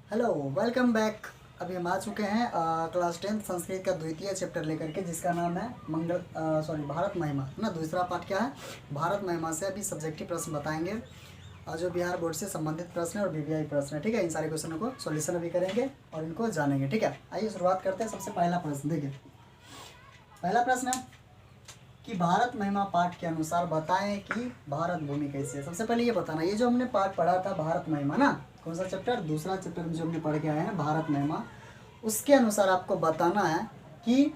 Hello, welcome back. अभी हम आ चुके हैं क्लास 10 संस्कृत का द्वितीय चैप्टर लेकर के, जिसका नाम है भारत महिमा ना। दूसरा पार्ट क्या है? भारत महिमा से अभी सब्जेक्टिव प्रश्न बताएंगे, जो बिहार बोर्ड से संबंधित प्रश्न और बीबीआई प्रश्न है। ठीक है, इन सारे क्वेश्चनों को सॉल्यूशन अभी करेंगे और इनको जानेंगे। ठीक है, आइए शुरुआत करते हैं। सबसे पहला प्रश्न देखिए। पहला प्रश्न है कि भारत महिमा पाठ के अनुसार बताएं कि भारत भूमि कैसी है। सबसे पहले ये बताना, ये जो हमने पाठ पढ़ा था भारत महिमा ना, कौन सा चैप्टर? दूसरा चैप्टर में जो हमने पढ़ के आए हैं भारत महिमा, उसके अनुसार आपको बताना है कि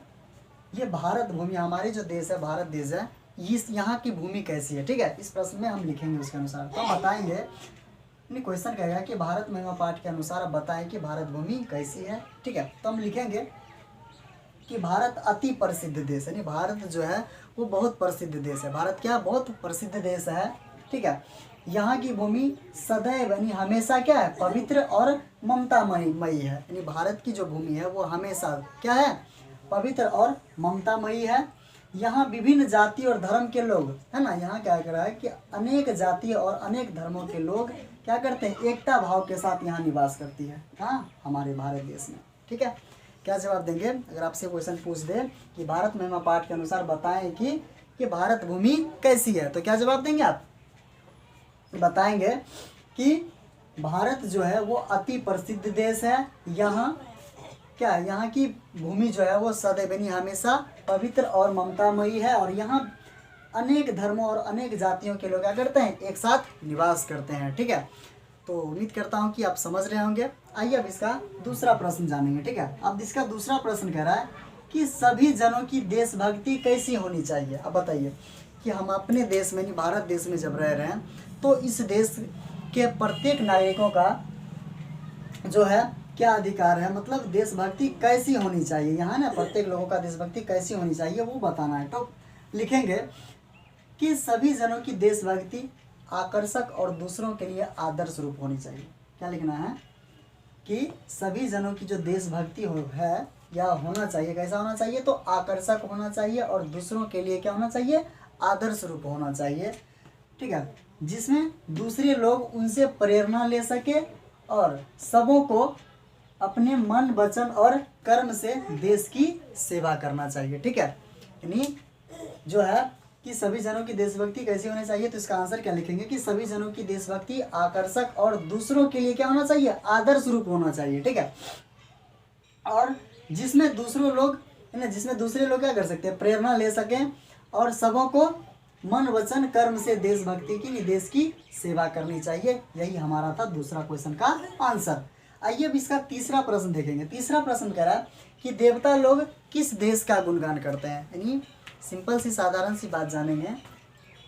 ये भारत भूमि, हमारे जो देश है भारत देश है, इस यहाँ की भूमि कैसी है। ठीक है, इस प्रश्न में हम लिखेंगे उसके अनुसार, तो हम बताएंगे। क्वेश्चन कहेगा कि भारत महिमा पाठ के अनुसार आप बताएं कि भारत भूमि कैसी है। ठीक है, तो हम लिखेंगे कि भारत अति प्रसिद्ध देश है। भारत जो है वो बहुत प्रसिद्ध देश है। भारत क्या? बहुत प्रसिद्ध देश है। ठीक है, यहाँ की भूमि सदैव यानी हमेशा क्या है? पवित्र और ममतामयी है। यानी भारत की जो भूमि है वो हमेशा क्या है? पवित्र और ममतामयी है। यहाँ विभिन्न जाति और धर्म के लोग, है ना, यहाँ क्या कर रहा है कि अनेक जाति और अनेक धर्मों के लोग क्या करते हैं? एकता भाव के साथ यहाँ निवास करती है, हाँ, हमारे भारत देश में। ठीक है, क्या जवाब देंगे अगर आपसे क्वेश्चन पूछ दे कि भारत महिमा पाठ के अनुसार बताएं कि भारत भूमि कैसी है, तो क्या जवाब देंगे आप? बताएंगे कि भारत जो है वो अति प्रसिद्ध देश है। यहाँ क्या, यहाँ की भूमि जो है वो सदैव यानी हमेशा पवित्र और ममतामयी है, और यहाँ अनेक धर्मों और अनेक जातियों के लोग क्या करते हैं? एक साथ निवास करते हैं। ठीक है, तो उम्मीद करता हूँ कि आप समझ रहे होंगे। आइए अब इसका दूसरा प्रश्न जानेंगे। ठीक है, अब इसका दूसरा प्रश्न कह रहा है कि सभी जनों की देशभक्ति कैसी होनी चाहिए। अब बताइए कि हम अपने देश में, भारत देश में जब रह रहे हैं, तो इस देश के प्रत्येक नागरिकों का जो है क्या अधिकार है, मतलब देशभक्ति कैसी होनी चाहिए। यहाँ ना प्रत्येक लोगों का देशभक्ति कैसी होनी चाहिए वो बताना है। तो लिखेंगे कि सभी जनों की देशभक्ति आकर्षक और दूसरों के लिए आदर्श रूप होनी चाहिए। क्या लिखना है? कि सभी जनों की जो देशभक्ति है या होना चाहिए, कैसा होना चाहिए? तो आकर्षक होना चाहिए और दूसरों के लिए क्या होना चाहिए? आदर्श रूप होना चाहिए। ठीक है, जिसमें दूसरे लोग उनसे प्रेरणा ले सके और सबों को अपने मन, वचन और कर्म से देश की सेवा करना चाहिए। ठीक है, यानी जो है कि सभी जनों की देशभक्ति कैसी होनी चाहिए, तो इसका आंसर क्या लिखेंगे कि सभी जनों की देशभक्ति आकर्षक और दूसरों के लिए क्या होना चाहिए? आदर्श रूप होना चाहिए। ठीक है, और जिसमें दूसरे लोग, है ना, जिसमें दूसरे लोग क्या कर सकते हैं? प्रेरणा ले सकें और सबों को मन, वचन, कर्म से देशभक्ति की, देश की सेवा करनी चाहिए। यही हमारा था दूसरा क्वेश्चन का आंसर। आइए अब इसका तीसरा प्रश्न देखेंगे। तीसरा प्रश्न कह रहा है कि देवता लोग किस देश का गुणगान करते हैं। यानी सिंपल सी साधारण सी बात जानेंगे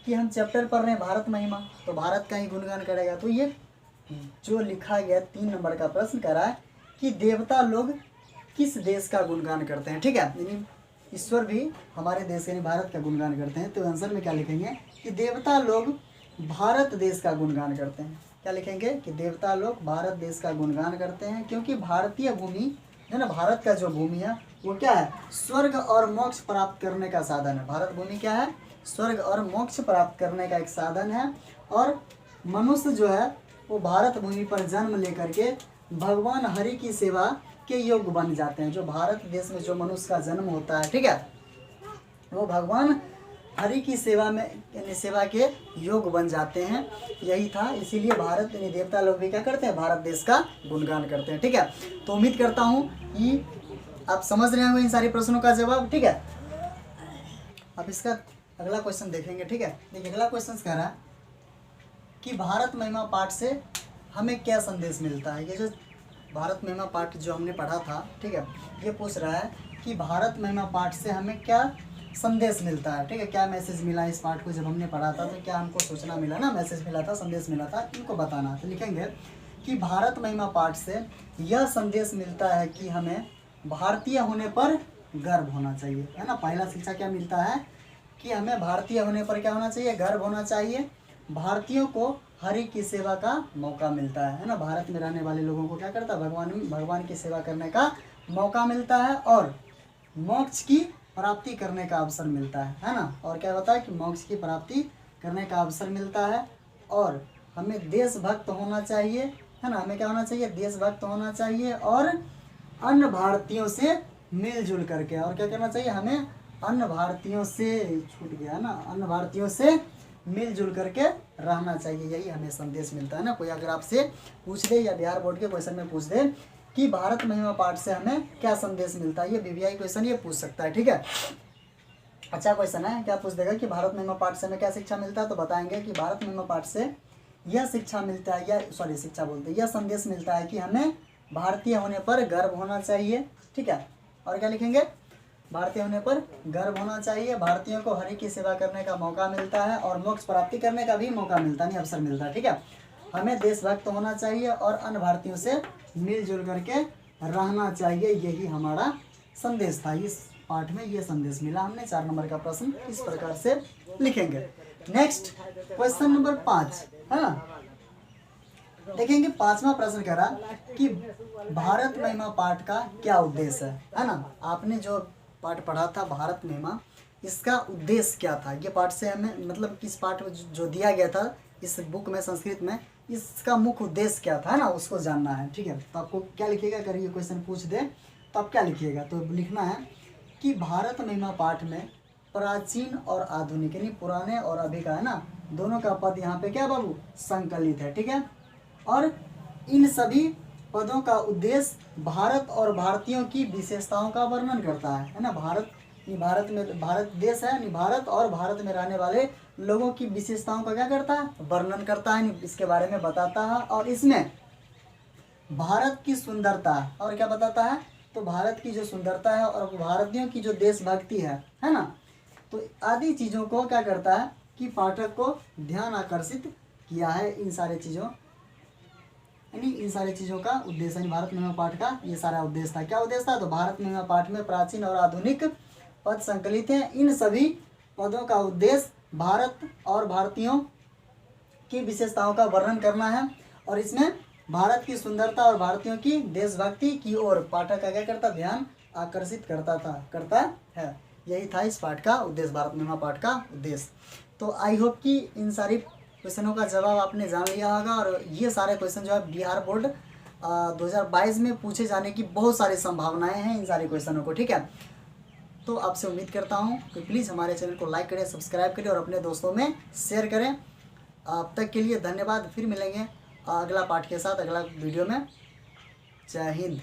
कि हम चैप्टर पढ़ रहे हैं भारत महिमा, तो भारत का ही गुणगान करेगा। तो ये जो लिखा गया 3 नंबर का प्रश्न कह रहा है कि देवता लोग किस देश का गुणगान करते हैं। ठीक है, यानी ईश्वर भी हमारे देश यानी भारत का गुणगान करते हैं। तो आंसर में क्या लिखेंगे कि देवता लोग भारत देश का गुणगान करते हैं। क्या लिखेंगे कि देवता लोग भारत देश का गुणगान करते हैं, क्योंकि भारतीय भूमि है ना, भारत का जो भूमि है वो क्या है? स्वर्ग और मोक्ष प्राप्त करने का साधन है। भारत भूमि क्या है? स्वर्ग और मोक्ष प्राप्त करने का एक साधन है। और मनुष्य जो है वो भारत भूमि पर जन्म लेकर के भगवान हरि की सेवा के योग्य बन जाते हैं। जो भारत देश में जो मनुष्य का जन्म होता है, ठीक है, वो भगवान हरि की सेवा में यानी सेवा के योग्य बन जाते हैं। यही था, इसीलिए भारत यानी देवता लोग भी क्या करते हैं? भारत देश का गुणगान करते हैं। ठीक है, तो उम्मीद करता हूँ कि आप समझ रहे होंगे इन सारे प्रश्नों का जवाब। ठीक है, अब इसका अगला क्वेश्चन देखेंगे। ठीक है, देखिए अगला क्वेश्चन कह रहा है कि भारत महिमा पाठ से हमें क्या संदेश मिलता है। ये जो भारत महिमा पाठ जो हमने पढ़ा था, ठीक है, ये पूछ रहा है कि भारत महिमा पाठ से हमें क्या संदेश मिलता है। ठीक है, क्या मैसेज मिला इस पाठ को जब हमने पढ़ा था, तो क्या हमको सूचना मिला ना, मैसेज मिला था, संदेश मिला था, इनको बताना। तो लिखेंगे कि भारत महिमा पाठ से यह संदेश मिलता है कि हमें भारतीय होने पर गर्व होना चाहिए। है ना, पहला शिक्षा क्या मिलता है कि हमें भारतीय होने पर क्या होना चाहिए? गर्व होना चाहिए। भारतीयों को हरि की सेवा का मौका मिलता है ना, भारत में रहने वाले लोगों को क्या करता है? भगवान की सेवा करने का मौका मिलता है और मोक्ष की प्राप्ति करने का अवसर मिलता है ना। और क्या होता है कि मोक्ष की प्राप्ति करने का अवसर मिलता है और हमें देशभक्त होना चाहिए है ना, हमें क्या होना चाहिए, देशभक्त होना चाहिए और अन्य भारतीयों से मिलजुल करके, और क्या करना चाहिए, हमें अन्य भारतीयों से, छूट गया ना, अन्य भारतीयों से मिलजुल करके रहना चाहिए, यही हमें संदेश मिलता है ना। कोई अगर आपसे पूछ दे या बिहार बोर्ड के क्वेश्चन में पूछ दे कि भारत महिमा पाठ से हमें क्या संदेश मिलता है, ये बीवीआई क्वेश्चन ये पूछ सकता है, ठीक है। अच्छा क्वेश्चन है, क्या पूछ देगा कि भारत महिमा पाठ से हमें क्या शिक्षा मिलता है, तो बताएंगे कि भारत महिमा पाठ से यह शिक्षा मिलता है, या सॉरी शिक्षा बोलते हैं, यह संदेश मिलता है कि हमें भारतीय होने पर गर्व होना चाहिए, ठीक है। और क्या लिखेंगे, भारतीय होने पर गर्व होना चाहिए, भारतीयों को हरि की सेवा करने का मौका मिलता है और मोक्ष प्राप्ति करने का भी मौका मिलता है, नहीं अवसर मिलता है, ठीक है। हमें देशभक्त होना चाहिए और अन्य भारतीयों से मिलजुल करके रहना चाहिए, यही हमारा संदेश था। इस पाठ में ये संदेश मिला हमने। 4 नंबर का प्रश्न इस प्रकार से लिखेंगे। नेक्स्ट क्वेश्चन नंबर 5 है ना, देखेंगे 5वां प्रश्न कह रहा कि भारत महिमा पाठ का क्या उद्देश्य है ना। आपने जो पाठ पढ़ा था भारत महिमा, इसका उद्देश्य क्या था, ये पाठ से हमें मतलब किस पाठ में जो दिया गया था इस बुक में संस्कृत में, इसका मुख्य उद्देश्य क्या था ना, उसको जानना है, ठीक है। तो आपको क्या लिखिएगा, अगर ये क्वेश्चन पूछ दे तो आप क्या लिखिएगा, तो लिखना है कि भारत महिमा पाठ में प्राचीन और आधुनिक यानी पुराने और अभी का है ना, दोनों का पद यहाँ पे क्या बाबू संकलित है, ठीक है। और इन सभी पदों का उद्देश्य भारत और भारतीयों की विशेषताओं का वर्णन करता है ना। भारत में, भारत देश है, भारत और भारत में रहने वाले लोगों की विशेषताओं का क्या करता है, वर्णन करता है, इसके बारे में बताता है। और इसमें भारत की सुंदरता और क्या बताता है, तो भारत की जो सुंदरता है और भारतीयों की जो देशभक्ति है ना, तो आदि चीज़ों को क्या करता है कि पाठक को ध्यान आकर्षित किया है। इन सारे चीज़ों का उद्देश्य है भारत महिमा पाठ का, ये सारा उद्देश्य था। क्या उद्देश्य था, तो भारत महिमा पाठ में प्राचीन और आधुनिक पद संकलित हैं। इन सभी पदों का उद्देश्य भारत और भारतीयों की विशेषताओं का वर्णन करना है, और इसमें भारत की सुंदरता और भारतीयों की देशभक्ति की ओर पाठक का क्या करता, ध्यान आकर्षित करता है। यही था इस पाठ का उद्देश्य, भारत महिमा पाठ का उद्देश्य। तो आई होप कि इन सारी क्वेश्चनों का जवाब आपने जान लिया होगा, और ये सारे क्वेश्चन जो है बिहार बोर्ड 2022 में पूछे जाने की बहुत सारी संभावनाएं हैं इन सारे क्वेश्चनों को, ठीक है। तो आपसे उम्मीद करता हूँ कि प्लीज़ हमारे चैनल को लाइक करें, सब्सक्राइब करें और अपने दोस्तों में शेयर करें। अब तक के लिए धन्यवाद, फिर मिलेंगे अगला पाठ के साथ अगला वीडियो में। जय हिंद।